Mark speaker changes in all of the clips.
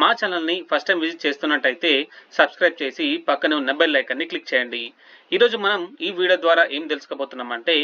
Speaker 1: మా ఛానల్ని first time visit చేస్తున్నట్టయితే subscribe చేసి పక్కనే ఉన్న బెల్ ఐకాన్ని క్లిక్ చేయండి. ఈరోజు మనం ఈ వీడియో ద్వారా ఏం తెలుసుకోబోతున్నామంటే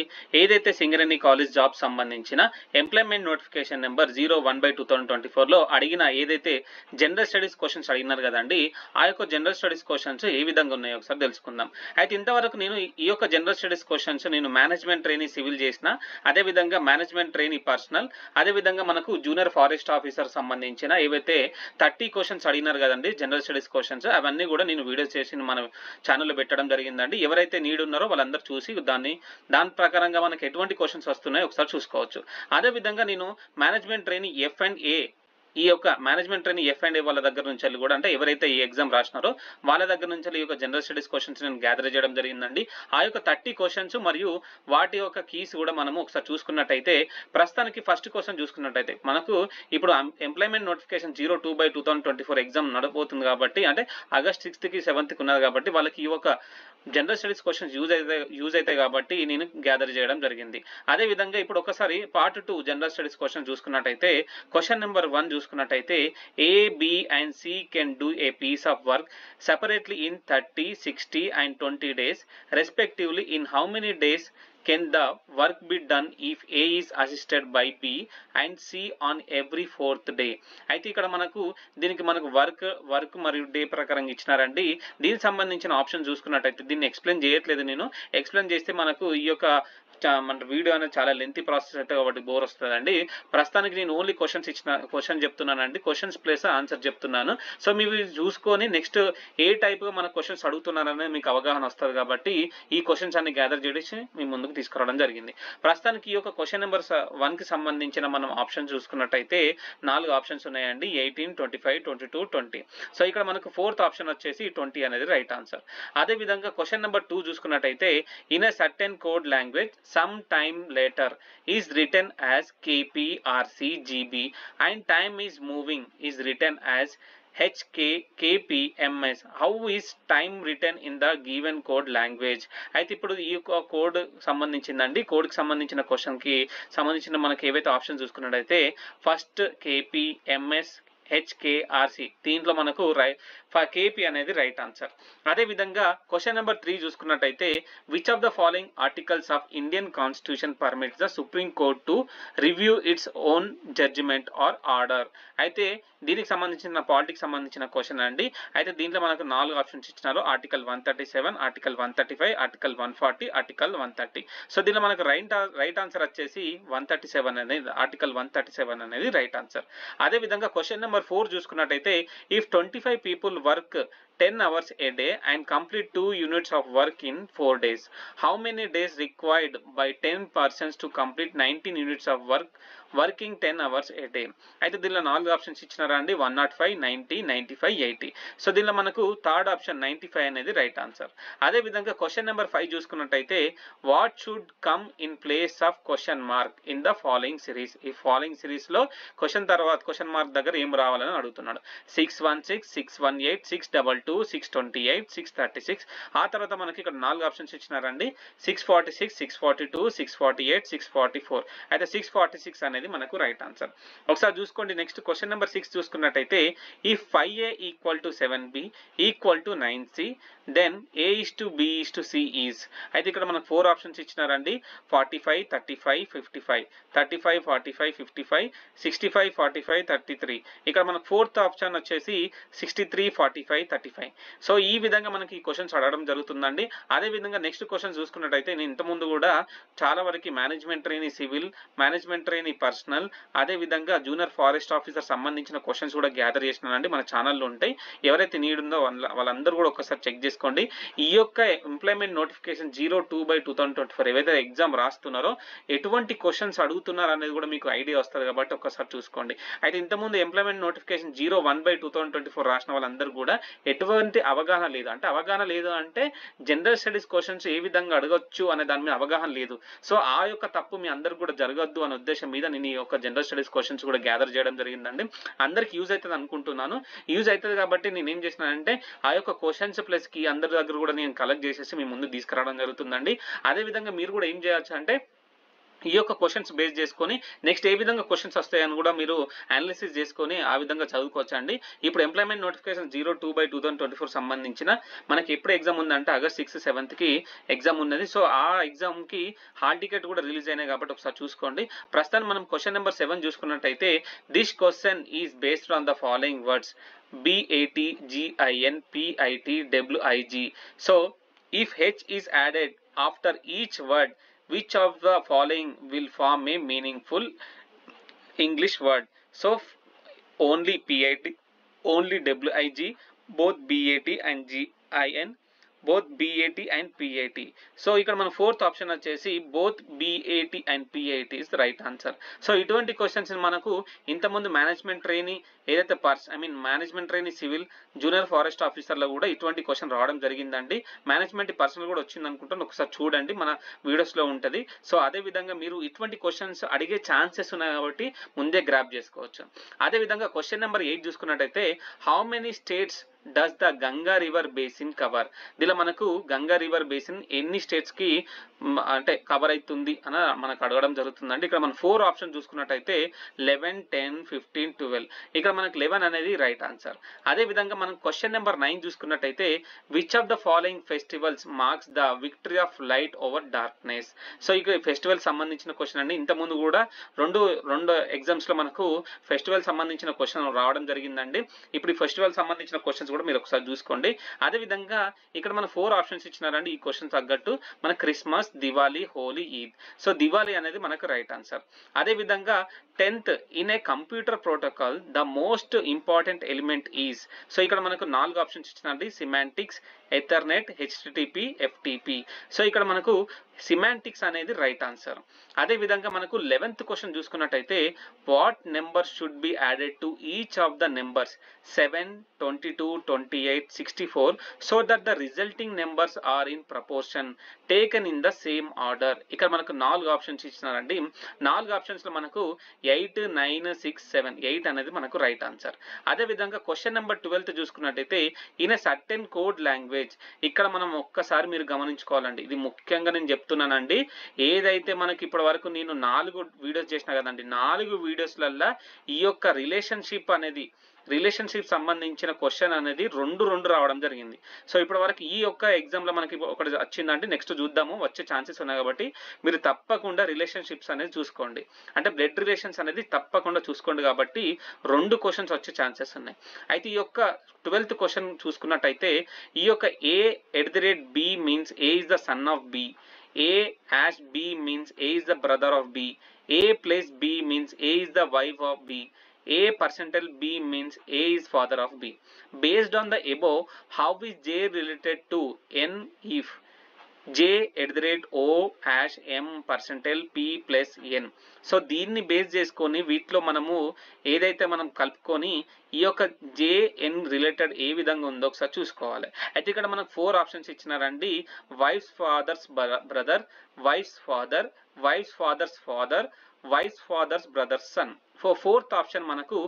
Speaker 1: ఏదైతే సింగరేణి కాలేజ్ జాబ్ సంబంధించిన ఎంప్లాయ్మెంట్ నోటిఫికేషన్ నెంబర్ 01/2024లో అడిగిన ఏదైతే జనరల్ స్టడీస్ క్వశ్చన్స్ అడిగినారు కదండి, ఆ యొక్క జనరల్ స్టడీస్ క్వశ్చన్స్ ఏ విధంగా ఉన్నాయో ఒకసారి తెలుసుకుందాం. అయితే ఇంతవరకు నేను ఈ యొక్క జనరల్ స్టడీస్ క్వశ్చన్స్ నేను మేనేజ్మెంట్ ట్రైనీ సివిల్ చేసిన, అదేవిధంగా మేనేజ్మెంట్ ట్రైనీ పర్సనల్, అదేవిధంగా మనకు జూనియర్ ఫారెస్ట్ ఆఫీసర్ సంబంధించిన ఏవైతే 30 క్వశ్చన్స్ అడిగినారు కదండి జనరల్ స్టడీస్ క్వశ్చన్స్, అవన్నీ కూడా నేను వీడియోస్ చేసి మన ఛానల్లో పెట్టడం జరిగిందండి. ఎవరైతే నీడ్ ఉన్నారో వాళ్ళందరూ చూసి దాని ప్రకారంగా మనకి ఎటువంటి క్వశ్చన్స్ వస్తున్నాయో ఒకసారి చూసుకోవచ్చు. అదేవిధంగా నేను మేనేజ్మెంట్ ట్రైనీ F&A ఈ యొక్క మేనేజ్మెంట్ ట్రైనీ F&A వాళ్ళ దగ్గర నుంచి వెళ్ళి కూడా, అంటే ఎవరైతే ఈ ఎగ్జామ్ రాసినారో వాళ్ళ దగ్గర నుంచి ఈ యొక్క జనరల్ స్టడీస్ క్వశ్చన్స్ నేను గ్యాదర్ చేయడం జరిగిందండి. ఆ యొక్క 30 క్వశ్చన్స్ మరియు వాటి యొక్క కీస్ కూడా మనము ఒకసారి చూసుకున్నట్టయితే, ప్రస్తుతానికి ఫస్ట్ క్వశ్చన్ చూసుకున్నట్టయితే మనకు ఇప్పుడు ఎంప్లాయ్మెంట్ నోటిఫికేషన్ 02/2024 ఎగ్జామ్ నడబోతుంది కాబట్టి, అంటే ఆగస్ట్ 6th కి 7th కి ఉన్నది కాబట్టి వాళ్ళకి ఈ యొక్క జనరల్ స్టడీస్ క్వశ్చన్స్ యూజ్ అయితే కాబట్టి నేను గ్యాదర్ చేయడం జరిగింది. అదేవిధంగా ఇప్పుడు ఒకసారి పార్ట్ 2 జనరల్ స్టడీస్ క్వశ్చన్ చూసుకున్నట్టయితే, క్వశ్చన్ నెంబర్ 1 చూసుకున్నట్టయితే A, B and C can do a piece of work separately in 30, 60 and 20 days respectively. In how many days can the work be done if A is assisted by B and C on every 4th day? అయితే ఇక్కడ దీనికి మనకు work మరియు day ప్రకారం ఇచ్చినారండి. దీనికి సంబంధించిన option చూసుకున్నట్టయితే, దీన్ని ఎక్స్ప్లెయిన్ చేయట్లేదు, నేను ఎక్స్ప్లెయిన్ చేస్తే మనకు ఈ యొక్క మన వీడియో అనేది చాలా లెంతీ ప్రాసెస్ అయితే కాబట్టి బోర్ వస్తుందండి. ప్రస్తుతానికి నేను ఓన్లీ క్వశ్చన్ చెప్తున్నానండి, క్వశ్చన్స్ ప్లేస్ ఆన్సర్ చెప్తున్నాను. సో మీరు చూసుకొని నెక్స్ట్ ఏ టైప్గా మన క్వశ్చన్స్ అడుగుతున్నారనేది మీకు అవగాహన వస్తుంది కాబట్టి ఈ క్వశ్చన్స్ అన్ని గ్యాదర్ చేసి మీ ముందుకు తీసుకురావడం జరిగింది. ప్రస్తుతానికి ఈ యొక్క క్వశ్చన్ నెంబర్ 1కి సంబంధించిన మనం ఆప్షన్ చూసుకున్నట్టయితే 4 ఆప్షన్స్ ఉన్నాయండి, 18, 25, 22, 20. సో ఇక్కడ మనకు 4th ఆప్షన్ వచ్చేసి 20 అనేది రైట్ ఆన్సర్. అదేవిధంగా క్వశ్చన్ నెంబర్ 2 చూసుకున్నట్టయితే, in a certain code language some time later is written as KPRCGB and time is moving is written as HKKPMS. How is time written in the given code language? అయితే ఇప్పుడు ఈ code సంబంధించిందండి, కోడ్కి సంబంధించిన క్వశ్చన్కి సంబంధించిన మనకి ఏవైతే option చూసుకున్నట్టయితే first KPMS HKRC, దీంట్లో మనకు KP అనేది రైట్ ఆన్సర్. అదేవిధంగా క్వశ్చన్ నెంబర్ 3 చూసుకున్నట్టయితే, which of the following articles of Indian constitution permits the supreme court to review its own judgement or order? అయితే దీనికి సంబంధించిన పాలిటిక్స్ సంబంధించిన క్వశ్చన్ అండి. అయితే దీంట్లో మనకు 4 ఆప్షన్స్ ఇచ్చినారు, article 137, article 135, article 140, article 130. So దీనిలో మనకు రైట్ ఆన్సర్ వచ్చేసి 137 అనేది, ఆర్టికల్ 137 అనేది రైట్ ఆన్సర్. అదేవిధంగా క్వశ్చన్ నెంబర్ 4 చూసుకున్నట్టయితే, if 25 people work 10 hours a day and complete 2 units of work in 4 days, how many days required by 10 persons to complete 19 units of work working 10 hours a day? అయితే దీనిలో 4 options ఇచ్చినారా అండి, 105, 90, 95, 80. So దీనిలో మనకు third option 95 అనేది right answer. అదేవిధంగా question number 5 చూసుకున్నట్టయితే, what should come in place of question mark in the following series? ఈ following సిరీస్లో క్వశ్చన్ తర్వాత క్వశ్చన్ మార్క్ దగ్గర ఏం రావాలని అడుగుతున్నాడు. 616, 618, 622, 628, 636. ఆ తర్వాత మనకి ఇక్కడ 4 ఆప్షన్స్ ఇచ్చినారండి, 646, 642, 648, 644. అయితే 646 అనేది మనకు రైట్ ఆన్సర్. ఒకసారి చూసుకోండి. నెక్స్ట్ క్వశ్చన్ నెంబర్ 6 చూసుకున్నట్టయితే, ఈ 5A = 7B = 9C then A:B:C is. అయితే ఇక్కడ మనకు 4 ఆప్షన్స్ ఇచ్చినారండి, 45, 35, 55, 35, 45, 55, 65, 45, 33. ఇక్కడ మనకు 4th ఆప్షన్ వచ్చేసి 63, 45, 35. సో ఈ విధంగా మనకి ఈ క్వశ్చన్స్ అడగడం జరుగుతుందండి. అదేవిధంగా నెక్స్ట్ క్వశ్చన్ చూసుకున్నట్టయితే, నేను ఇంతకుముందు కూడా చాలా వరకు management trainee civil, management trainee personal, అదేవిధంగా జూనియర్ ఫారెస్ట్ ఆఫీసర్ సంబంధించిన క్వశ్చన్స్ కూడా గ్యాదర్ చేసినానండి, మన ఛానల్లో ఉంటాయి. ఎవరైతే నీడ్ ఉందో వాళ్ళందరూ కూడా ఒకసారి చెక్ చేసుకోండి. ఈ యొక్క ఎంప్లాయ్మెంట్ నోటిఫికేషన్ 02/2024 ఏవైతే ఎగ్జామ్ రాస్తున్నారో ఎటువంటి క్వశ్చన్స్ అడుగుతున్నారు అనేది కూడా మీకు ఐడియా వస్తుంది కాబట్టి ఒకసారి చూసుకోండి. అయితే ఇంతకుముందు ఎంప్లాయ్మెంట్ నోటిఫికేషన్ 01/2024 రాసిన వాళ్ళందరూ కూడా ఎటువంటి అవగాహన లేదు, అంటే అవగాహన లేదు అంటే జనరల్ స్టడీస్ క్వశ్చన్స్ ఏ విధంగా అడగొచ్చు అనే దాని మీద అవగాహన లేదు. సో ఆ యొక్క తప్పు మీ అందరికి కూడా జరగద్దు అనే ఉద్దేశం మీద నేను ఈ యొక్క జనరల్ స్టడీస్ క్వశ్చన్స్ కూడా గ్యాదర్ చేయడం జరిగిందండి. అందరికి యూజ్ అవుతుంది అనుకుంటున్నాను. యూజ్ అవుతుంది కాబట్టి నేను ఏం చేసినానంటే ఆ యొక్క క్వశ్చన్స్ ప్లస్ కి అందరి దగ్గర కూడా నేను కలెక్ట్ చేసేసి మీ ముందు తీసుకురావడం జరుగుతుందండి. అదేవిధంగా మీరు కూడా ఏం చేయొచ్చు అంటే ఈ యొక్క క్వశ్చన్స్ బేస్ చేసుకొని నెక్స్ట్ ఏ విధంగా క్వశ్చన్స్ వస్తాయని కూడా మీరు అనాలిసిస్ చేసుకొని ఆ విధంగా చదువుకోవచ్చండి. ఇప్పుడు ఎంప్లాయ్మెంట్ నోటిఫికేషన్ 02/2024 సంబంధించిన మనకి ఎప్పుడు ఎగ్జామ్ ఉందంటే ఆగస్ట్ 6, 7కి ఎగ్జామ్ ఉన్నది. సో ఆ ఎగ్జామ్కి హాల్ టికెట్ కూడా రిలీజ్ అయినాయి కాబట్టి ఒకసారి చూసుకోండి. ప్రస్తుతం మనం క్వశ్చన్ నెంబర్ 7 చూసుకున్నట్టయితే this question is based on the following words BAT GIN PIT WIG. So if H is added after each word, which of the following will form a meaningful English word? So only PIT, only WIG, both BAT and GIN, both BAT and PAT. So ఇక్కడ మన fourth option వచ్చేసి both BAT and PAT is the right answer. So ఇటువంటి questions మనకు ఇంతకుముందు management trainee ఏదైతే management trainee civil junior forest ఆఫీసర్లో కూడా ఇటువంటి క్వశ్చన్ రావడం జరిగిందండి. మేనేజ్మెంట్ పర్సనల్ కూడా వచ్చింది అనుకుంటాను, ఒకసారి చూడండి మన వీడియోస్లో ఉంటుంది. సో అదే విధంగా మీరు ఇటువంటి క్వశ్చన్స్ అడిగే ఛాన్సెస్ ఉన్నాయి కాబట్టి ముందే గ్రాప్ చేసుకోవచ్చు. అదేవిధంగా క్వశ్చన్ నెంబర్ 8 చూసుకున్నట్టయితే how many states does the Ganga river basin cover? దీనిలో మనకు గంగా రివర్ బేసిన్ ఎన్ని స్టేట్స్ కి అంటే కవర్ అవుతుంది అని మనకు అడగడం జరుగుతుందండి. ఇక్కడ మనం 4 ఆప్షన్ చూసుకున్నట్టయితే 11, 10, 15, 12. ఇక్కడ మనకు 11 అనేది రైట్ ఆన్సర్. అదే విధంగా మనం క్వశ్చన్ నెంబర్ 9 చూసుకున్నట్టయితే which of the following festivals marks the victory of light over darkness? So ఇక ఫెస్టివల్ సంబంధించిన క్వశ్చన్ అండి. ఇంతకుముందు కూడా రెండు ఎగ్జామ్స్ లో మనకు ఫెస్టివల్ సంబంధించిన క్వశ్చన్ రావడం జరిగిందండి. ఇప్పుడు ఈ ఫెస్టివల్ సంబంధించిన క్వశ్చన్స్ కూడా మీరు ఒకసారి చూసుకోండి. అదే విధంగా ఇక్కడ మన 4 ఆప్షన్స్ ఇచ్చినారండి. ఈ క్వశ్చన్ తగ్గట్టు మన క్రిస్మస్, దివాళీ, హోలీ, ఈద్. సో దివాళీ అనేది మనకు రైట్ ఆన్సర్. అదే విధంగా 10th in a computer protocol the most important element is. So ఇక్కడ మనకు 4 ఆప్షన్స్ ఇచ్చినారండి. Semantics, Ethernet, HTTP, FTP. So ఇక్కడ మనకు సిమాంటిక్స్ అనేది రైట్ ఆన్సర్. అదే విధంగా మనకు 11th క్వశ్చన్ చూసుకున్నట్టయితే what number should be added to each of the numbers 7, 22, 28, 64 so that the resulting numbers are in proportion taken in the same order. ఇక్కడ మనకు 4 options ఇచ్చినారండి. 4 options లో మనకు 8, 9, 6, 7, 8 అనేది మనకు రైట్ ఆన్సర్. అదే విధంగా క్వశ్చన్ నెంబర్ 12 చూసుకున్నట్టయితే in a certain code language. ఇక్కడ మనం ఒక్కసారి మీరు గమనించుకోవాలండి, ఇది ముఖ్యంగా నేను చెప్తున్నానండి. ఏదైతే మనకి ఇప్పటి వరకు నేను 4 వీడియోస్ చేసిన కదండి, 4 వీడియోస్లల్లో ఈ యొక్క రిలేషన్షిప్ సంబంధించిన క్వశ్చన్ అనేది రెండు రావడం జరిగింది. సో ఇప్పటి వరకు ఈ యొక్క ఎగ్జామ్ లో మనకి ఒకటి వచ్చిందంటే నెక్స్ట్ చూద్దాము, వచ్చే ఛాన్సెస్ ఉన్నాయి కాబట్టి మీరు తప్పకుండా రిలేషన్షిప్స్ అనేది చూసుకోండి. అంటే బ్లడ్ రిలేషన్స్ అనేది తప్పకుండా చూసుకోండి కాబట్టి 2 క్వశ్చన్స్ వచ్చే ఛాన్సెస్ ఉన్నాయి. అయితే ఈ యొక్క 12th క్వశ్చన్ చూసుకున్నట్టయితే ఈ యొక్క A@B means A is the son of B, A#B means A is the brother of B, A+B means A is the wife of B, A%B means A is father of B. Based on the above, how is J related to N if J@O#M%P+N? So దీన్ని base చేసుకొని వీటిలో మనము ఏదైతే మనం కలుపుకొని ఈ యొక్క JN related ఏ విధంగా ఉందో ఒకసారి చూసుకోవాలి. అయితే ఇక్కడ మనకు 4 ఆప్షన్స్ ఇచ్చినారండి. Wife's father's brother, wife's father, wife's father's father, wife's father's brother's son. Fourth option మనకు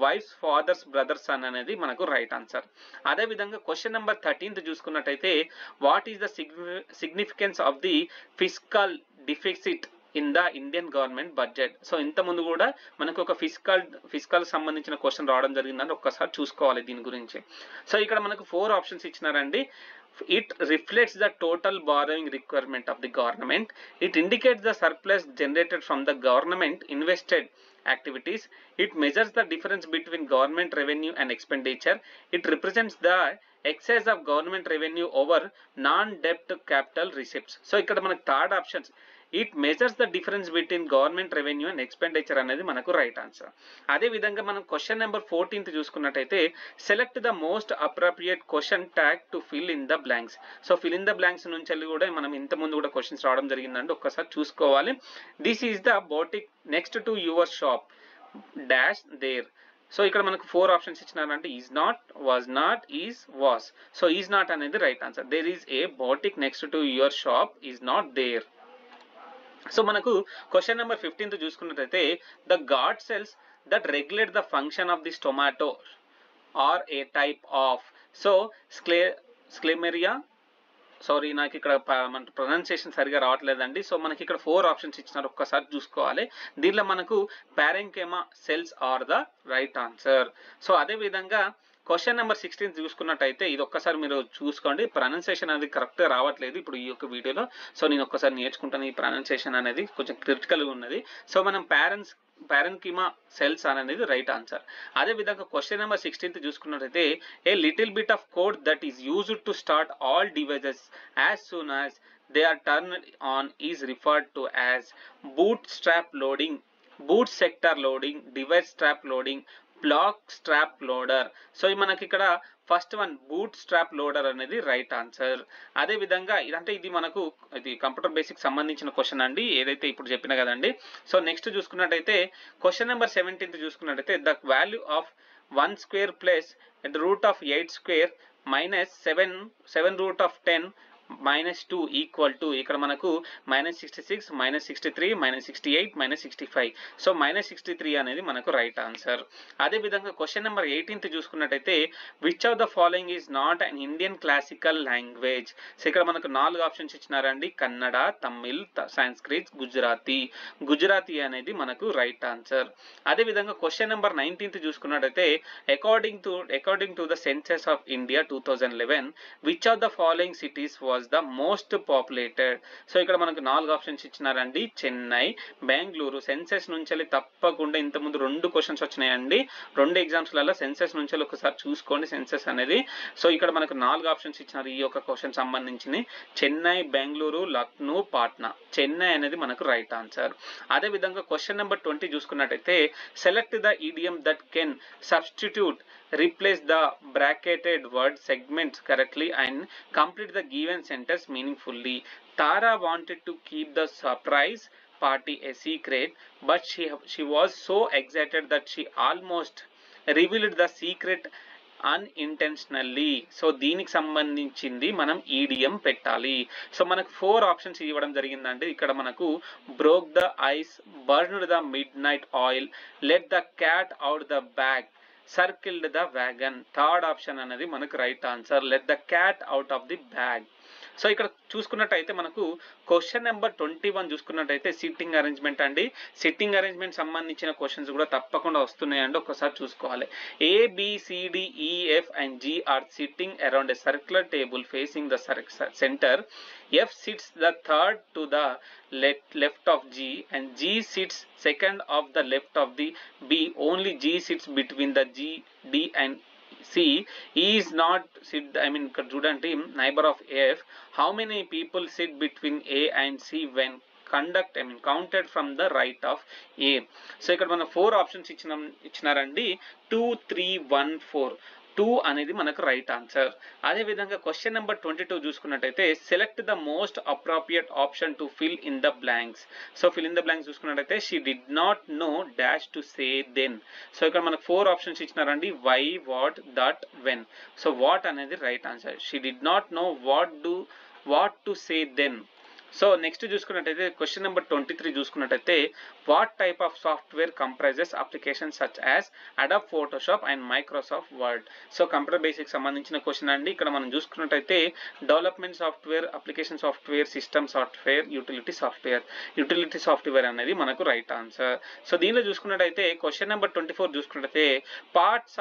Speaker 1: వైఫ్స్ ఫాదర్స్ బ్రదర్స్ సన్ అనేది మనకు రైట్ ఆన్సర్. అదే విధంగా క్వశ్చన్ నెంబర్ 13 చూసుకున్నట్టయితే what is the significance of the fiscal deficit in the Indian government budget? So ఇంత ముందు కూడా మనకు ఒక ఫిస్కల్ సంబంధించిన క్వశ్చన్ రావడం జరిగిందని ఒక్కసారి చూసుకోవాలి దీని గురించి. సో ఇక్కడ మనకు 4 options ఇచ్చినారండి. It reflects the total borrowing requirement of the government. It indicates the surplus generated from the government invested activities. It measures the difference between government revenue and expenditure. It represents the excess of government revenue over non-debt capital receipts. So ఇక్కడ మనకు third options it measures the difference between government revenue and expenditure అనేది మనకు right answer. అదే విధంగా మనం question number 14 చూసుకున్నట్టయితే select the most appropriate question tag to fill in the blanks. So fill in the blanks నుంచి వెళ్ళి కూడా మనం ఇంత ముందు కూడా క్వశ్చన్స్ రావడం జరిగిందండి, ఒక్కసారి చూసుకోవాలి. This is the boutique next to your shop dash there. So ఇక్కడ మనకు 4 ఆప్షన్స్ ఇచ్చినారంటే is not, was not, is, was. So is not అనేది right answer. There is a boutique next to your shop is not there. So మనకు question number 15 చూసుకున్నట్టయితే the guard cells that regulate the function of this stomata are a type of. So sclerenchyma, sorry, నాకు ఇక్కడ మన pronunciation సరిగా రావట్లేదండి. So మనకి ఇక్కడ 4 options ఇచ్చినారు, ఒక్కసారి చూసుకోవాలి. దీనిలో మనకు parenchyma cells are the right answer. So అదే విధంగా క్వశ్చన్ నెంబర్ 16 చూసుకున్నట్టయితే ఇది ఒక్కసారి మీరు చూసుకోండి. ప్రొనౌన్సియేషన్ అనేది కరెక్ట్గా రావట్లేదు ఇప్పుడు ఈ యొక్క వీడియోలో. సో నేను ఒక్కసారి నేర్చుకుంటాను. ఈ ప్రొనౌన్సియేషన్ అనేది కొంచెం క్రిటికల్గా ఉన్నది. సో మనం పారెన్కైమా సెల్స్ అనేది రైట్ ఆన్సర్. అదే విధంగా క్వశ్చన్ నెంబర్ 16 చూసుకున్నట్టయితే a little bit of code that is used to start all devices as soon as they are turned on is referred to as bootstrap loading, boot sector loading, device strap loading, block strap loader. So మనకి ఇక్కడ first one bootstrap loader అనేది right answer. అదే విధంగా ఇదంటే ఇది మనకు ఇది computer basic సంబంధించిన క్వశ్చన్ అండి, ఏదైతే ఇప్పుడు చెప్పిన కదండి. సో నెక్స్ట్ చూసుకున్నట్టయితే క్వశ్చన్ నెంబర్ 17 చూసుకున్నట్టయితే the value of 1 square plus root of 8 square minus 7 root of 10 -2 equal to ఇక్కడ మనకు -66, -63, -68, -65. సో -63 అనేది మనకు రైట్ ఆన్సర్. అదే విధంగా క్వశ్చన్ నెంబర్ 18 చూసుకున్నట్టయితే which of the following is not an Indian classical language. So ఇక్కడ మనకు 4 ఆప్షన్స్ ఇచ్చినారండి, కన్నడ, తమిళ్, సాంస్క్రిట్, గుజరాతీ అనేది మనకు రైట్ ఆన్సర్. అదే విధంగా క్వశ్చన్ నెంబర్ 19 చూసుకున్నట్టయితే according to the census of India 2011 which of the following cities was the most populated. So ఇక్కడ మనకు 4 options ఇచ్చినారండి, Chennai, Bengaluru. Senses నుంచి తప్పకుండా ఇంతకుముందు 2 క్వశ్చన్స్ వచ్చినాయండి, 2 ఎగ్జామ్స్లలో సెన్సెస్ నుంచి ఒకసారి చూసుకోండి సెన్సెస్ అనేది. సో ఇక్కడ మనకు 4 ఆప్షన్స్ ఇచ్చినారు ఈ యొక్క క్వశ్చన్ సంబంధించి, చెన్నై, బెంగళూరు, లక్నో, పాట్నా. చెన్నై అనేది మనకు రైట్ ఆన్సర్. అదే విధంగా క్వశ్చన్ నెంబర్ 20 చూసుకున్నట్టయితే select the idiom that can substitute replace the bracketed word segments correctly and complete the given sentence meaningfully. Tara wanted to keep the surprise party a secret, but she was so excited that she almost revealed the secret unintentionally. So దీనికి సంబంధించింది మనం ఈడియం పెట్టాలి. So మనకు 4 options ఇవ్వడం జరిగిందండి. ఇక్కడ మనకు broke the ice, burned the midnight oil, let the cat out the bag, circled the wagon. Third option అనేది మనకు right answer, let the cat out of the bag. So ఇక్కడ చూసుకున్నట్టయితే మనకు క్వశ్చన్ నెంబర్ 21 చూసుకున్నట్టయితే sitting arrangement అండి. Sitting arrangement సంబంధించిన questions కూడా తప్పకుండా వస్తున్నాయండి, ఒకసారి చూసుకోవాలి. ABCDEF and G are sitting around a circular table facing the center. F sits the third to the left of G and G sits second of the left of the B. Only G sits between the G, D and C. E is not sit, ఇక్కడ చూడండి neighbor of F. How many people sit between A and C when counted from the right of A? So ఇక్కడ మనం 4 options ఇచ్చినారండి, 2, 3, 1, 4. 2 అనేది మనకు right answer. అదే విధంగా question number 22 చూసుకున్నట్టయితే select the most appropriate option to fill in the blanks. So fill in the blanks చూసుకున్నట్టయితే she did not know dash to say then. So ఇక్కడ మనకు 4 ఆప్షన్స్ ఇచ్చినారండి, why, what, that, when. So what అనేది right answer. She did not know what to say then. So next చూసుకున్నట్టయితే question number 23 చూసుకున్నట్టయితే what type of software comprises application such as Adobe Photoshop and Microsoft word. So computer basic సంబంధించిన question అండి. ఇక్కడ మనం చూసుకున్నట్టయితే development software, application software, system software, utility software అనేది మనకు right answer. So దీనిలో చూసుకున్నట్టయితే క్వశ్చన్ నెంబర్ 24 చూసుకున్నట్టయితే parts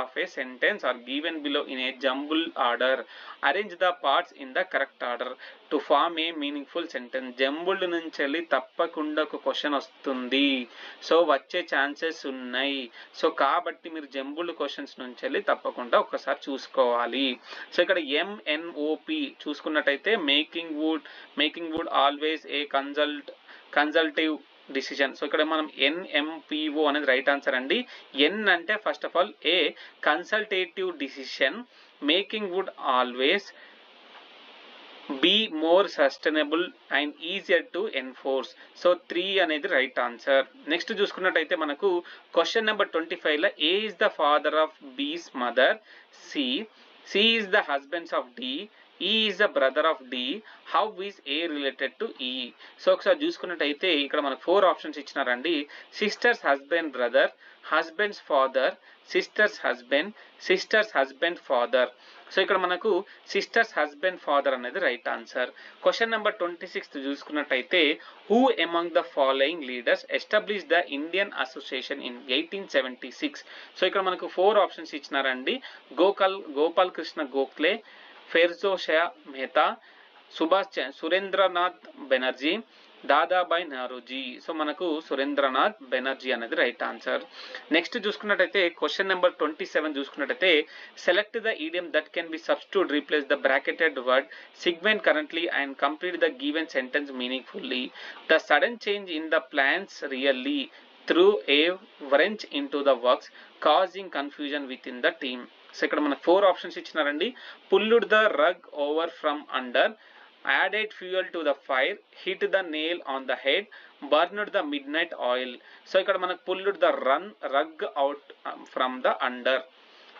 Speaker 1: of a sentence are given below in a jumble order, arrange the parts in the correct order to form a meaningful sentence. Jumbled నుంచి వెళ్ళి తప్పకుండా ఒక question వస్తుంది, సో వచ్చే chances ఉన్నాయి. సో కాబట్టి మీరు జంబుల్డ్ క్వశ్చన్స్ నుంచి వెళ్ళి తప్పకుండా ఒకసారి చూసుకోవాలి. సో ఇక్కడ MNOP చూసుకున్నట్టయితే making would always a consultive decision. So ఇక్కడ మనం NMPO అనేది రైట్ ఆన్సర్ అండి. N అంటే first of all a consultative decision, making would always be more sustainable and easier to enforce. So 3 అనేది రైట్ ఆన్సర్. నెక్స్ట్ చూసుకున్నట్టయితే మనకు question number 25 లో A is the father of B's mother, C is the husband of D, E is the brother of D. How is A related to E? So ఒకసారి చూసుకున్నట్టయితే ఇక్కడ మనకు 4 options ఇచ్చినారండి, sister's, husband, brother, husband's father, sister's husband, sister's husband father. So ఇక్కడ మనకు sister's husband father అనేది right answer. Question number 26 చూసుకున్నట్టయితే who among the following leaders establish the Indian association in 1876. So ఇక్కడ మనకు 4 ఆప్షన్స్ ఇచ్చినారండి. Gopal Krishna Gokhale, Pherozeshah Mehta, Surendranath Banerjee, Dadabhai Naoroji. So మనకు సురేంద్రనాథ్ బెనర్జీ అనేది right answer. Next చూసుకున్నట్టయితే క్వశ్చన్ నెంబర్ 27 చూసుకున్నట్టయితే select the idiom that can be substitute replace the bracketed word segment correctly and complete the given sentence meaningfully. The sudden change in the plans really threw a wrench into the works causing confusion within the team. So ఇక్కడ మనకు 4 options ఇచ్చినారండి. Pulled the rug over from under, added fuel to the fire, hit the nail on the head, burned the midnight oil. So ఇక్కడ మనకు pulled the rug out from the under.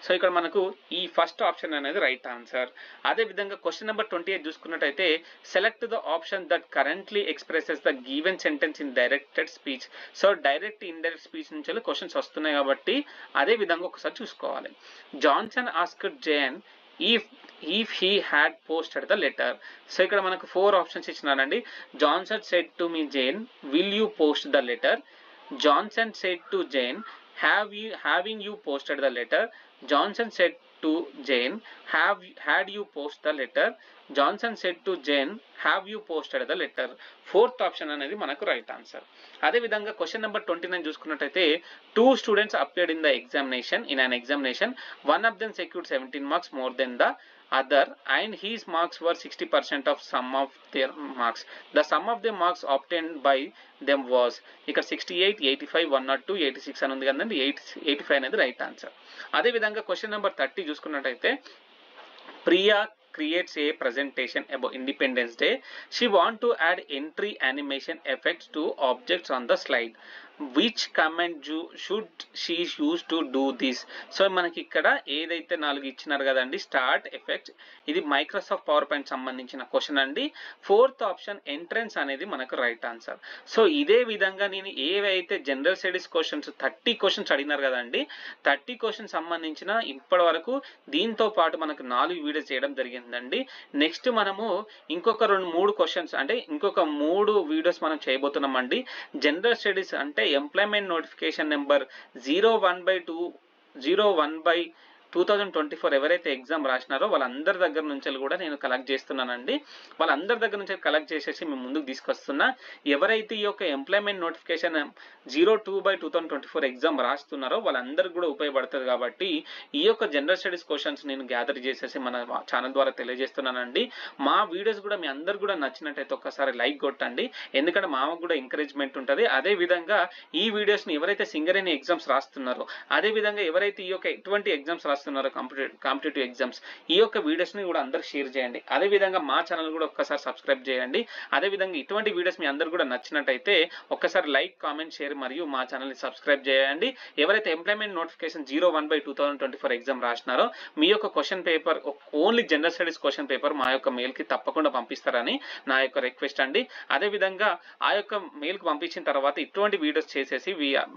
Speaker 1: So ఇక్కడ మనకు ఈ first option అనేది right answer. అదే విధంగా question number 28 చూసుకున్నట్టయితే select the option that correctly expresses the given sentence in directed speech. So direct indirect speech నుంచి క్వశ్చన్స్ వస్తున్నాయి కాబట్టి అదే విధంగా ఒకసారి చూసుకోవాలి. Johnson asked Jane if he had posted the letter. So ఇక్కడ మనకు 4 ఆప్షన్స్ ఇచ్చినారండి. Johnson said to me Jane, will you post the letter? Johnson said to Jane, having you posted the letter? Johnson said to Jane, had you posted the letter? Johnson said to Jane, have you posted the letter? 4th option అనేది మనకు right answer. అదే విధంగా question number 29 చూసుకున్నట్టయితే 2 students appeared in an examination. One of them secured 17 marks more than the other and his marks were 60% of sum of their marks. The sum of the marks obtained by them was ఇక్కడ 68, 85, 102, 86 అని ఉంది కదండి. 85 అనేది right answer. అదే విధంగా question number 30 చూసుకున్నట్టయితే Priya creates a presentation about Independence Day. She want to add entry animation effects to objects on the slide. Which command should she use to do this? So మనకి ఇక్కడ ఏదైతే 4 ఇచ్చినారు కదండి start effect, ఇది Microsoft power point సంబంధించిన question అండి. 4th option entrance అనేది మనకు రైట్ ఆన్సర్. సో ఇదే విధంగా నేను ఏవైతే జనరల్ స్టడీస్ క్వశ్చన్స్ 30 క్వశ్చన్స్ అడిగినారు కదండి, 30 క్వశ్చన్స్ సంబంధించిన ఇప్పటి వరకు దీంతో పాటు మనకు 4 వీడియోస్ చేయడం జరిగిందండి. నెక్స్ట్ మనము ఇంకొక 2-3 క్వశ్చన్స్ అంటే ఇంకొక 3 వీడియోస్ మనం చేయబోతున్నాం అండి. జనరల్ స్టడీస్ అంటే ఎంప్లాయ్మెంట్ నోటిఫికేషన్ నెంబర్ 01/2024 ఎవరైతే ఎగ్జామ్ రాసినారో వాళ్ళందరి దగ్గర నుంచి కూడా నేను కలెక్ట్ చేస్తున్నానండి. వాళ్ళందరి దగ్గర నుంచి కలెక్ట్ చేసేసి మేము ముందుకు తీసుకొస్తున్నా. ఎవరైతే ఈ యొక్క ఎంప్లాయ్మెంట్ నోటిఫికేషన్ 02/2024 ఎగ్జామ్ రాస్తున్నారో వాళ్ళందరికీ కూడా ఉపయోగపడుతుంది కాబట్టి ఈ యొక్క జనరల్ స్టడీస్ క్వశ్చన్స్ నేను గ్యాదర్ చేసేసి మన ఛానల్ ద్వారా తెలియజేస్తున్నానండి. మా వీడియోస్ కూడా మీ అందరు కూడా నచ్చినట్టయితే ఒక్కసారి లైక్ కొట్టండి, ఎందుకంటే మాకు కూడా ఎంకరేజ్మెంట్ ఉంటుంది. అదే విధంగా ఈ వీడియోస్ని ఎవరైతే సింగరేణి ఎగ్జామ్స్ రాస్తున్నారో, అదే విధంగా ఎవరైతే ఈ యొక్క ఎటువంటి ఎగ్జామ్స్ రాస్తున్నారో కాంపిటేటివ్ ఎగ్జామ్స్, ఈ యొక్క వీడియోస్ని కూడా అందరికి షేర్ చేయండి. అదే విధంగా మా ఛానల్ కూడా ఒక్కసారి సబ్స్క్రైబ్ చేయండి. అదే విధంగా ఇటువంటి వీడియోస్ మీ అందరు కూడా నచ్చినట్టయితే ఒక్కసారి లైక్, కామెంట్, షేర్ మరియు మా ఛానల్ని సబ్స్క్రైబ్ చేయండి. ఎవరైతే ఎంప్లాయ్మెంట్ నోటిఫికేషన్ 01/2024 ఎగ్జామ్ రాసినారో మీ యొక్క question paper only general studies question paper మా యొక్క మెయిల్కి తప్పకుండా పంపిస్తారని నా యొక్క రిక్వెస్ట్ అండి. అదే విధంగా ఆ యొక్క మెయిల్కి పంపించిన తర్వాత ఇటువంటి వీడియోస్ చేసేసి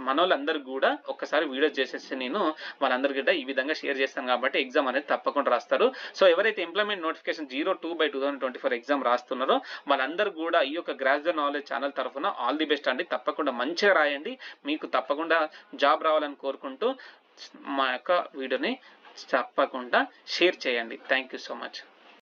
Speaker 1: మనోళ్ళందరూ కూడా ఒక్కసారి వీడియోస్ చేసేసి నేను వాళ్ళందరికీ కూడా ఈ విధంగా షేర్ చేస్తాను కాబట్టి ఎగ్జామ్ అనేది తప్పకుండా రాస్తారు. సో ఎవరైతే ఎంప్లాయ్మెంట్ నోటిఫికేషన్ 02/2024 ఎగ్జామ్ రాస్తున్నారో వాళ్ళందరూ కూడా ఈ యొక్క గ్రాడ్యుయేట్ నాలెడ్జ్ ఛానల్ తరఫున ఆల్ ది బెస్ట్ అండి. తప్పకుండా మంచిగా రాయండి, మీకు తప్పకుండా జాబ్ రావాలని కోరుకుంటూ మా యొక్క వీడియోని తప్పకుండా షేర్ చేయండి. Thank you so much.